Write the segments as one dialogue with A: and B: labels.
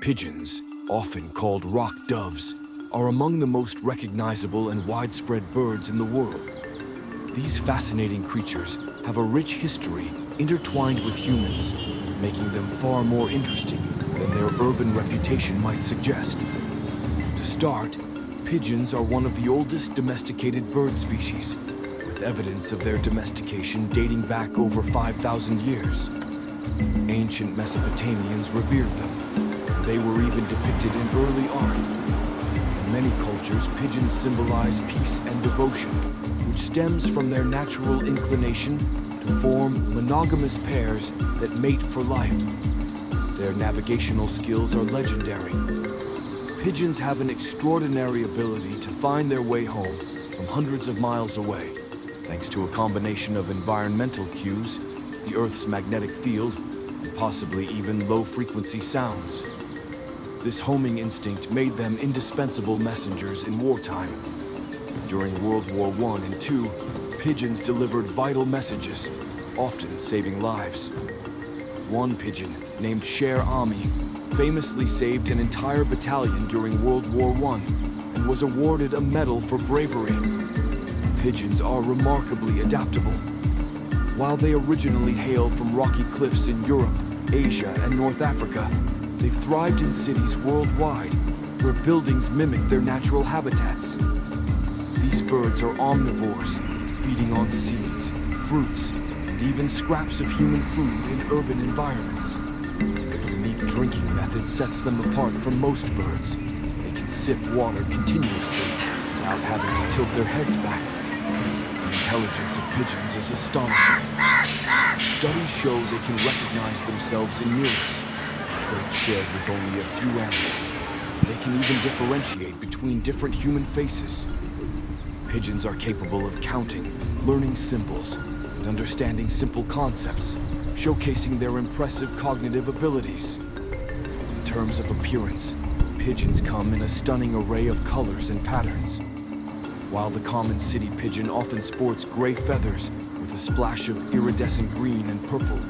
A: Pigeons, often called rock doves, are among the most recognizable and widespread birds in the world. These fascinating creatures have a rich history intertwined with humans, making them far more interesting than their urban reputation might suggest. To start, pigeons are one of the oldest domesticated bird species, with evidence of their domestication dating back over 5,000 years. Ancient Mesopotamians revered them. They were even depicted in early art. In many cultures, pigeons symbolize peace and devotion, which stems from their natural inclination to form monogamous pairs that mate for life. Their navigational skills are legendary. Pigeons have an extraordinary ability to find their way home from hundreds of miles away, thanks to a combination of environmental cues, the Earth's magnetic field, and possibly even low-frequency sounds. This homing instinct made them indispensable messengers in wartime. During World War I and II, pigeons delivered vital messages, often saving lives. One pigeon, named Sher Ami, famously saved an entire battalion during World War I and was awarded a medal for bravery. Pigeons are remarkably adaptable. While they originally hail from rocky cliffs in Europe, Asia, and North Africa, they've thrived in cities worldwide, where buildings mimic their natural habitats. These birds are omnivores, feeding on seeds, fruits, and even scraps of human food in urban environments. Their unique drinking method sets them apart from most birds. They can sip water continuously without having to tilt their heads back. The intelligence of pigeons is astonishing. Studies show they can recognize themselves in mirrors, a trait shared with only a few animals. They can even differentiate between different human faces. Pigeons are capable of counting, learning symbols, and understanding simple concepts, showcasing their impressive cognitive abilities. In terms of appearance, pigeons come in a stunning array of colors and patterns. While the common city pigeon often sports gray feathers with a splash of iridescent green and purple,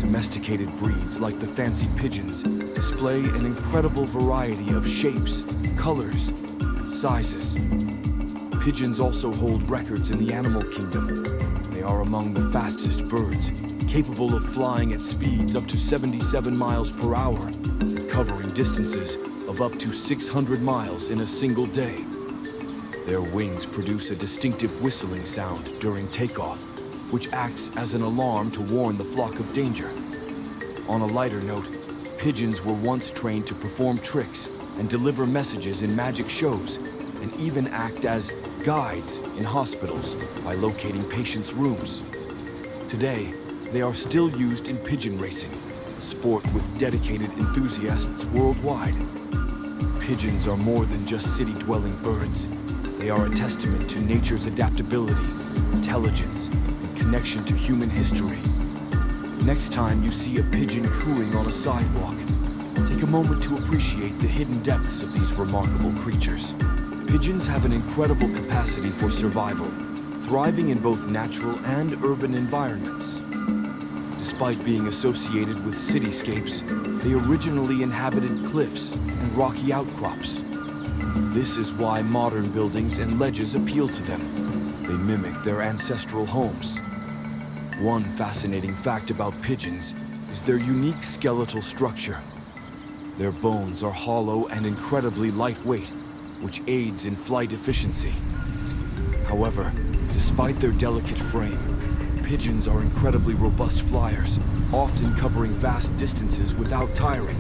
A: domesticated breeds like the fancy pigeons display an incredible variety of shapes, colors, and sizes. Pigeons also hold records in the animal kingdom. They are among the fastest birds, capable of flying at speeds up to 77 miles per hour, covering distances of up to 600 miles in a single day. Their wings produce a distinctive whistling sound during takeoff, which acts as an alarm to warn the flock of danger. On a lighter note, pigeons were once trained to perform tricks and deliver messages in magic shows, and even act as guides in hospitals by locating patients' rooms. Today, they are still used in pigeon racing, a sport with dedicated enthusiasts worldwide. Pigeons are more than just city-dwelling birds. They are a testament to nature's adaptability, intelligence, and connection to human history. Next time you see a pigeon cooing on a sidewalk, take a moment to appreciate the hidden depths of these remarkable creatures. Pigeons have an incredible capacity for survival, thriving in both natural and urban environments. Despite being associated with cityscapes, they originally inhabited cliffs and rocky outcrops. This is why modern buildings and ledges appeal to them. They mimic their ancestral homes. One fascinating fact about pigeons is their unique skeletal structure. Their bones are hollow and incredibly lightweight, which aids in flight efficiency. However, despite their delicate frame, pigeons are incredibly robust flyers, often covering vast distances without tiring.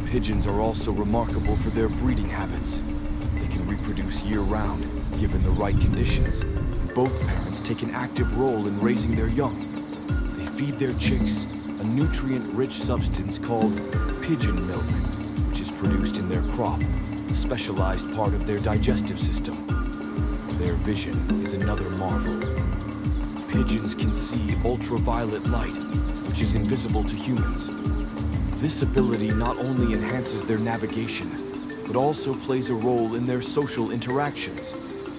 A: Pigeons are also remarkable for their breeding habits. They can reproduce year-round, given the right conditions. Both parents take an active role in raising their young. They feed their chicks a nutrient-rich substance called pigeon milk, which is produced in their crop, a specialized part of their digestive system. Their vision is another marvel. Pigeons can see ultraviolet light, which is invisible to humans. This ability not only enhances their navigation, but also plays a role in their social interactions,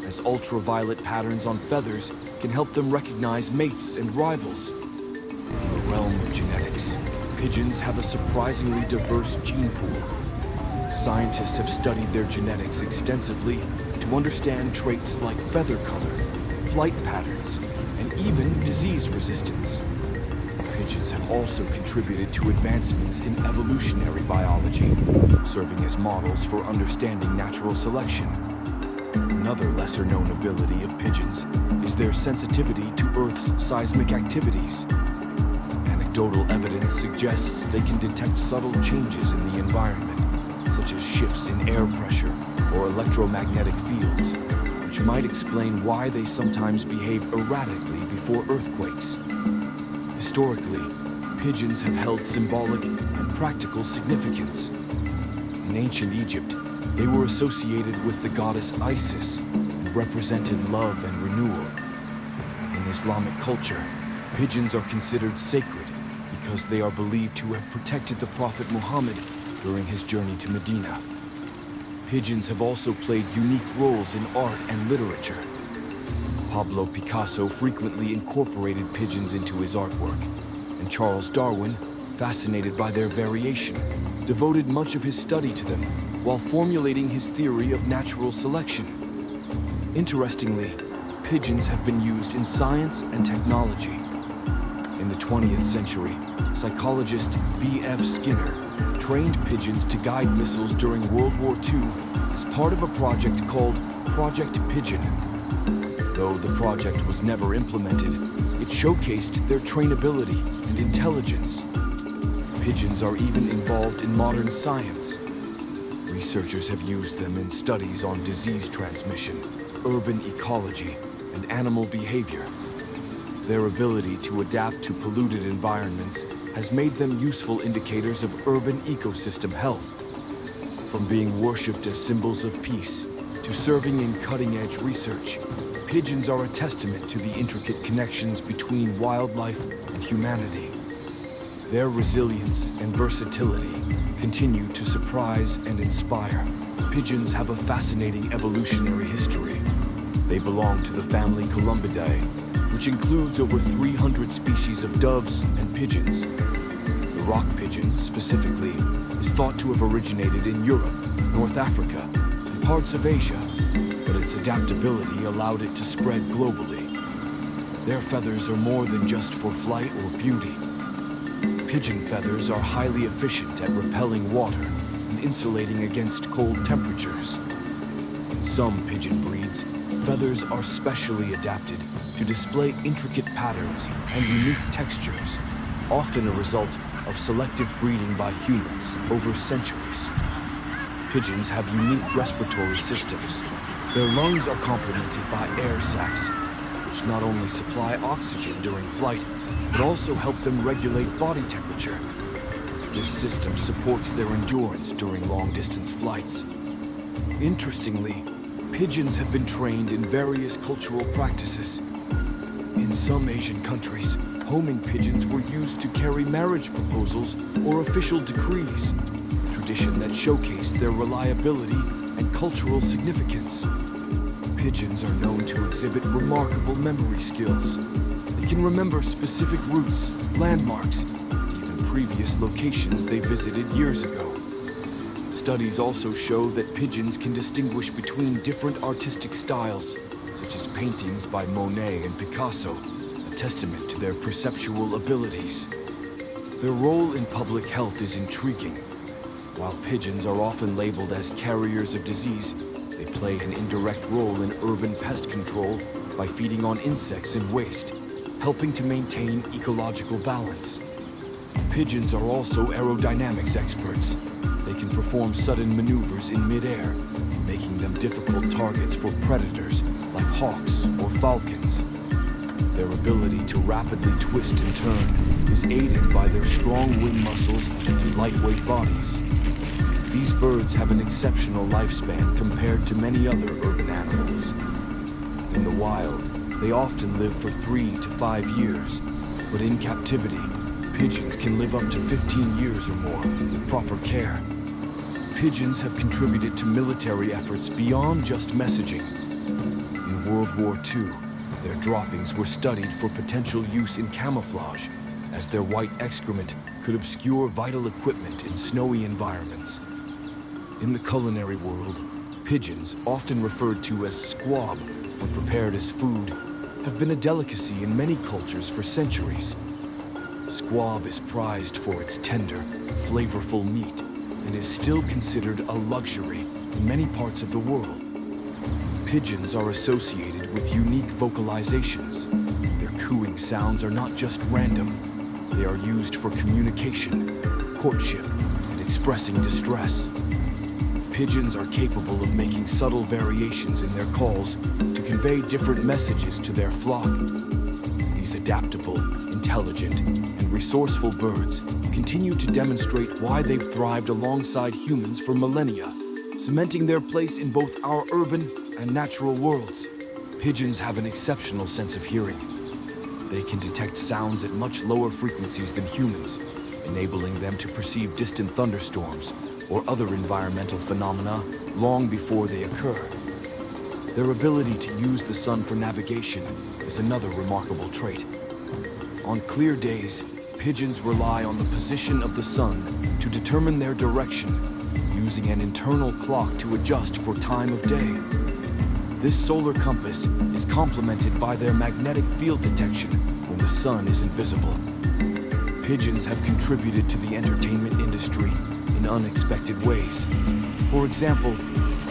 A: as ultraviolet patterns on feathers can help them recognize mates and rivals. In the realm of genetics, Pigeons have a surprisingly diverse gene pool. Scientists have studied their genetics extensively to understand traits like feather color, flight patterns, and even disease resistance. Pigeons have also contributed to advancements in evolutionary biology, serving as models for understanding natural selection. Another lesser-known ability of pigeons is their sensitivity to Earth's seismic activities. Anecdotal evidence suggests they can detect subtle changes in the environment, such as shifts in air pressure or electromagnetic fields, which might explain why they sometimes behave erratically before earthquakes. Historically, pigeons have held symbolic and practical significance. In ancient Egypt, they were associated with the goddess Isis and represented love and renewal. In Islamic culture, pigeons are considered sacred because they are believed to have protected the Prophet Muhammad during his journey to Medina. Pigeons have also played unique roles in art and literature. Pablo Picasso frequently incorporated pigeons into his artwork, and Charles Darwin, fascinated by their variation, devoted much of his study to them while formulating his theory of natural selection. Interestingly, pigeons have been used in science and technology. In the 20th century, psychologist B.F. Skinner trained pigeons to guide missiles during World War II as part of a project called Project Pigeon. Though the project was never implemented, it showcased their trainability and intelligence. Pigeons are even involved in modern science. Researchers have used them in studies on disease transmission, urban ecology, and animal behavior. Their ability to adapt to polluted environments has made them useful indicators of urban ecosystem health. From being worshipped as symbols of peace to serving in cutting-edge research, pigeons are a testament to the intricate connections between wildlife and humanity. Their resilience and versatility continue to surprise and inspire. Pigeons have a fascinating evolutionary history. They belong to the family Columbidae, which includes over 300 species of doves and pigeons. The rock pigeon, specifically, is thought to have originated in Europe, North Africa, and parts of Asia, but its adaptability allowed it to spread globally. Their feathers are more than just for flight or beauty. Pigeon feathers are highly efficient at repelling water and insulating against cold temperatures. In some pigeon breeds, feathers are specially adapted to display intricate patterns and unique textures, often a result of selective breeding by humans over centuries. Pigeons have unique respiratory systems. Their lungs are complemented by air sacs, which not only supply oxygen during flight, but also help them regulate body temperature. This system supports their endurance during long-distance flights. Interestingly, pigeons have been trained in various cultural practices. In some Asian countries, homing pigeons were used to carry marriage proposals or official decrees, a tradition that showcased their reliability and cultural significance. Pigeons are known to exhibit remarkable memory skills. They can remember specific routes, landmarks, even previous locations they visited years ago. Studies also show that pigeons can distinguish between different artistic styles, such as paintings by Monet and Picasso, a testament to their perceptual abilities. Their role in public health is intriguing. While pigeons are often labeled as carriers of disease, they play an indirect role in urban pest control by feeding on insects and waste, helping to maintain ecological balance. Pigeons are also aerodynamics experts. They can perform sudden maneuvers in midair, making them difficult targets for predators like hawks or falcons. Their ability to rapidly twist and turn is aided by their strong wing muscles and lightweight bodies. These birds have an exceptional lifespan compared to many other urban animals. In the wild, they often live for 3 to 5 years, but in captivity, pigeons can live up to 15 years or more with proper care. Pigeons have contributed to military efforts beyond just messaging. In World War II, their droppings were studied for potential use in camouflage, as their white excrement could obscure vital equipment in snowy environments. In the culinary world, pigeons, often referred to as squab when prepared as food, have been a delicacy in many cultures for centuries. Squab is prized for its tender, flavorful meat and is still considered a luxury in many parts of the world. Pigeons are associated with unique vocalizations. Their cooing sounds are not just random. They are used for communication, courtship, and expressing distress. Pigeons are capable of making subtle variations in their calls to convey different messages to their flock. These adaptable, intelligent, and resourceful birds continue to demonstrate why they've thrived alongside humans for millennia, cementing their place in both our urban and natural worlds. Pigeons have an exceptional sense of hearing. They can detect sounds at much lower frequencies than humans, enabling them to perceive distant thunderstorms or other environmental phenomena long before they occur. Their ability to use the sun for navigation is another remarkable trait. On clear days, pigeons rely on the position of the sun to determine their direction, using an internal clock to adjust for time of day. This solar compass is complemented by their magnetic field detection when the sun isn't visible. Pigeons have contributed to the entertainment industry in unexpected ways. For example,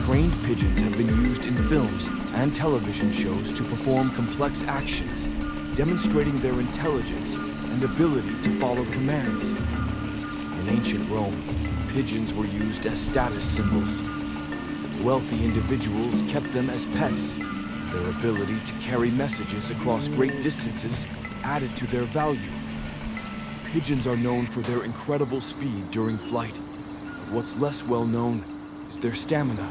A: trained pigeons have been used in films and television shows to perform complex actions, demonstrating their intelligence and ability to follow commands. In ancient Rome, pigeons were used as status symbols. Wealthy individuals kept them as pets. Their ability to carry messages across great distances added to their value. Pigeons are known for their incredible speed during flight. What's less well known is their stamina.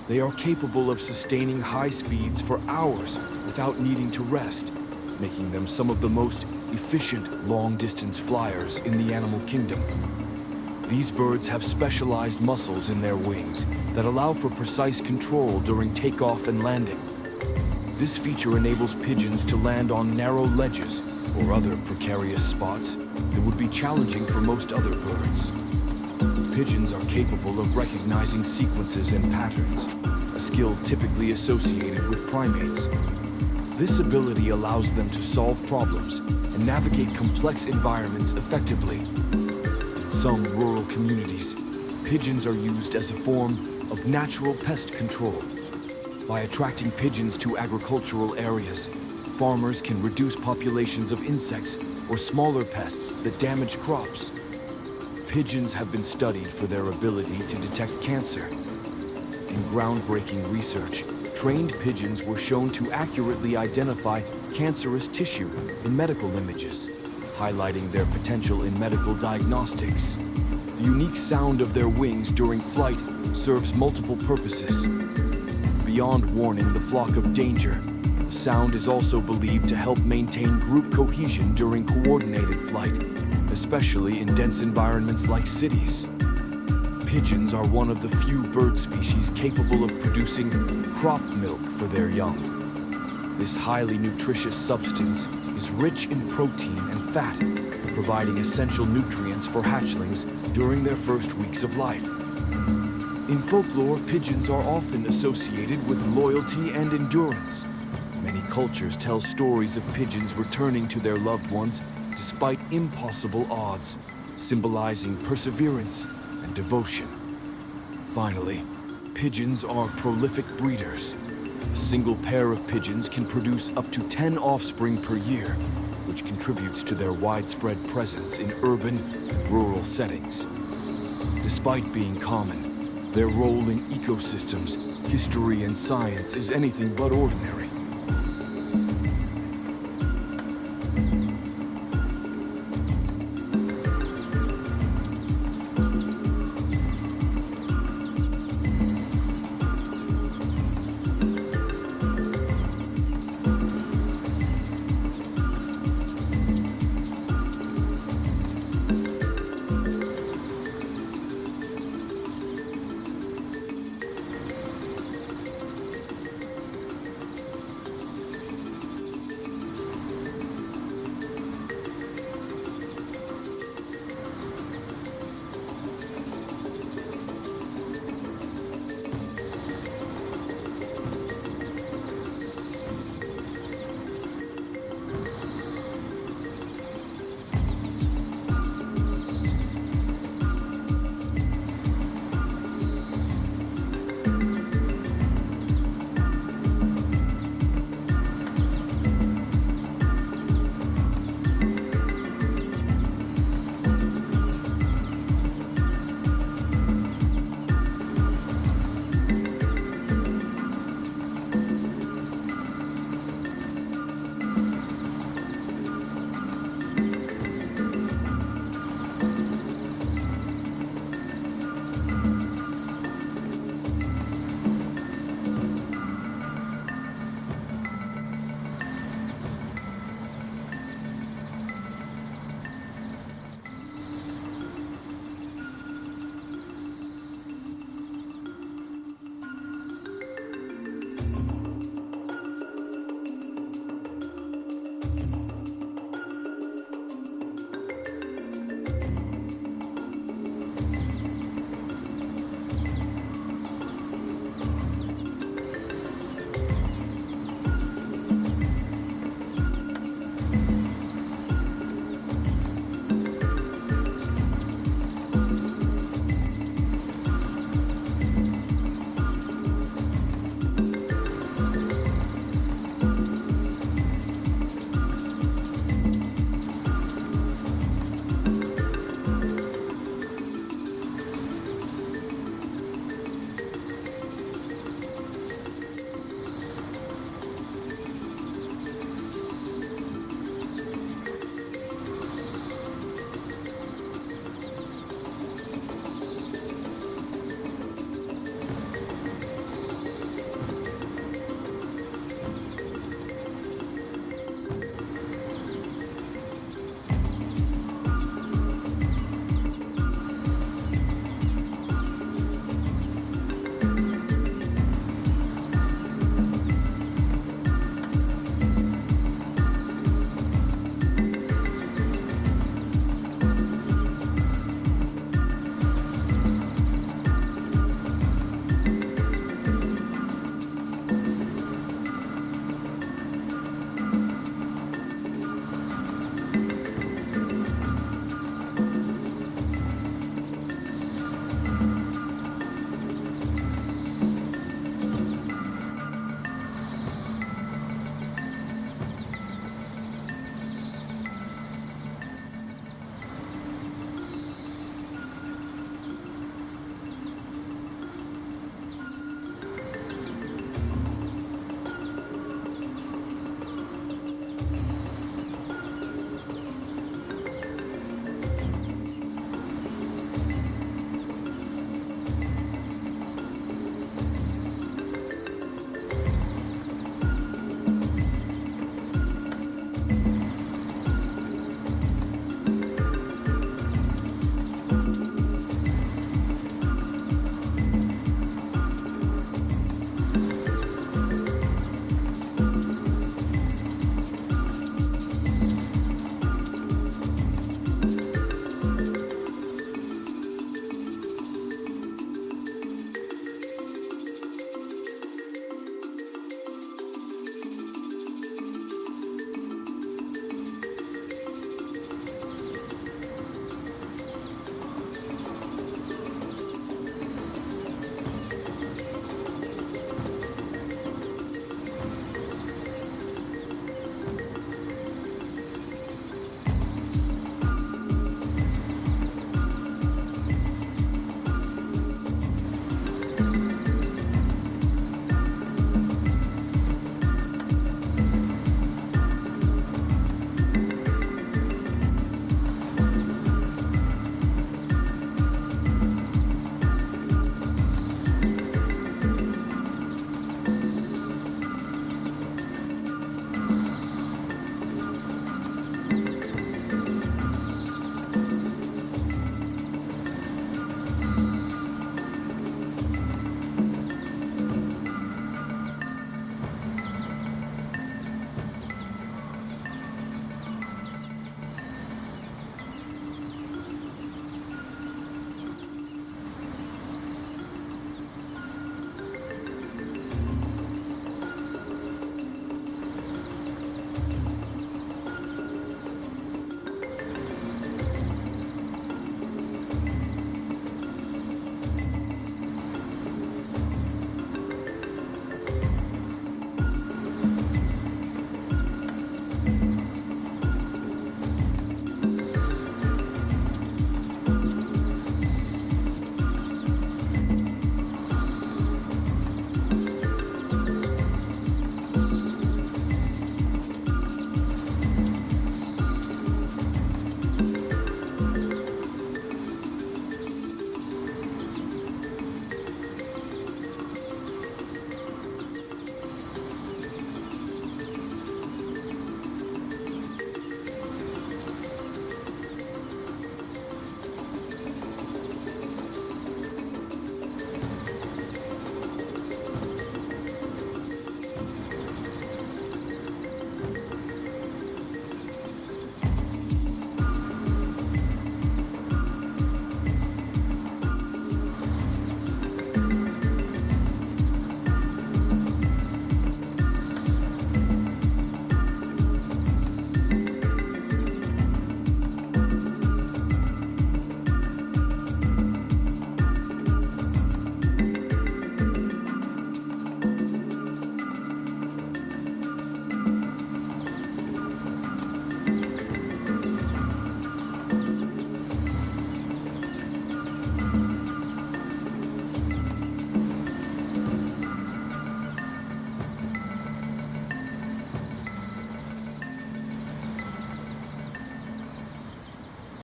A: They are capable of sustaining high speeds for hours without needing to rest, making them some of the most efficient long-distance flyers in the animal kingdom. These birds have specialized muscles in their wings that allow for precise control during takeoff and landing. This feature enables pigeons to land on narrow ledges or other precarious spots that would be challenging for most other birds. Pigeons are capable of recognizing sequences and patterns, a skill typically associated with primates. This ability allows them to solve problems and navigate complex environments effectively. In some rural communities, pigeons are used as a form of natural pest control. By attracting pigeons to agricultural areas, farmers can reduce populations of insects or smaller pests that damage crops. Pigeons have been studied for their ability to detect cancer. In groundbreaking research, trained pigeons were shown to accurately identify cancerous tissue in medical images, highlighting their potential in medical diagnostics. The unique sound of their wings during flight serves multiple purposes. Beyond warning the flock of danger, the sound is also believed to help maintain group cohesion during coordinated flight, especially in dense environments like cities. Pigeons are one of the few bird species capable of producing crop milk for their young. This highly nutritious substance is rich in protein and fat, providing essential nutrients for hatchlings during their first weeks of life. In folklore, pigeons are often associated with loyalty and endurance. Many cultures tell stories of pigeons returning to their loved ones despite impossible odds, symbolizing perseverance and devotion. Finally, pigeons are prolific breeders. A single pair of pigeons can produce up to 10 offspring per year, which contributes to their widespread presence in urban and rural settings. Despite being common, their role in ecosystems, history, and science is anything but ordinary.